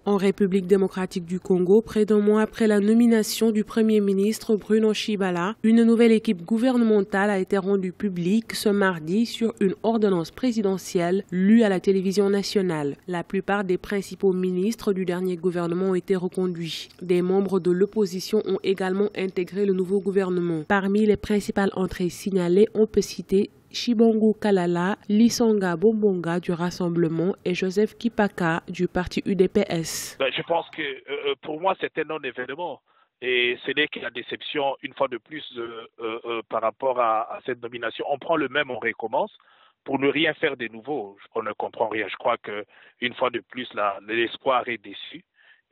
En République démocratique du Congo, près d'un mois après la nomination du Premier ministre Bruno Tshibala, une nouvelle équipe gouvernementale a été rendue publique ce mardi sur une ordonnance présidentielle lue à la télévision nationale. La plupart des principaux ministres du dernier gouvernement ont été reconduits. Des membres de l'opposition ont également intégré le nouveau gouvernement. Parmi les principales entrées signalées, on peut citer Chibongo Kalala, Lisanga Bombonga du Rassemblement et Joseph Kipaka du parti UDPS. Je pense que pour moi c'est un non-événement et ce n'est que la déception une fois de plus par rapport à cette nomination. On prend le même, on recommence pour ne rien faire de nouveau. On ne comprend rien. Je crois qu'une fois de plus l'espoir est déçu.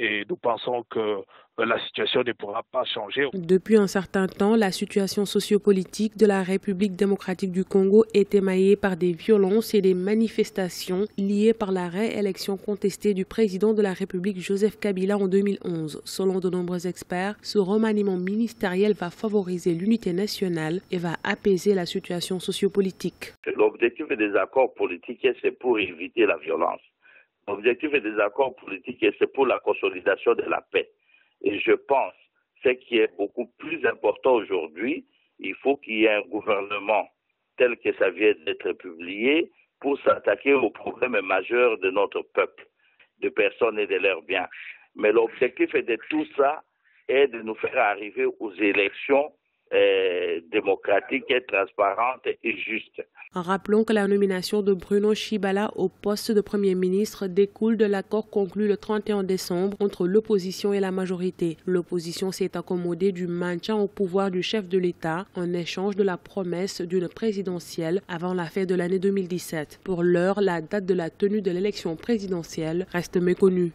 Et nous pensons que la situation ne pourra pas changer. Depuis un certain temps, la situation sociopolitique de la République démocratique du Congo est émaillée par des violences et des manifestations liées par la réélection contestée du président de la République Joseph Kabila en 2011. Selon de nombreux experts, ce remaniement ministériel va favoriser l'unité nationale et va apaiser la situation sociopolitique. L'objectif des accords politiques, c'est pour éviter la violence. L'objectif des accords politiques, c'est pour la consolidation de la paix. Et je pense, ce qui est beaucoup plus important aujourd'hui, il faut qu'il y ait un gouvernement tel que ça vient d'être publié pour s'attaquer aux problèmes majeurs de notre peuple, de personnes et de leurs biens. Mais l'objectif de tout ça est de nous faire arriver aux élections démocratique, transparente et juste. Rappelons que la nomination de Bruno Tshibala au poste de Premier ministre découle de l'accord conclu le 31 décembre entre l'opposition et la majorité. L'opposition s'est accommodée du maintien au pouvoir du chef de l'État en échange de la promesse d'une présidentielle avant la fin de l'année 2017. Pour l'heure, la date de la tenue de l'élection présidentielle reste méconnue.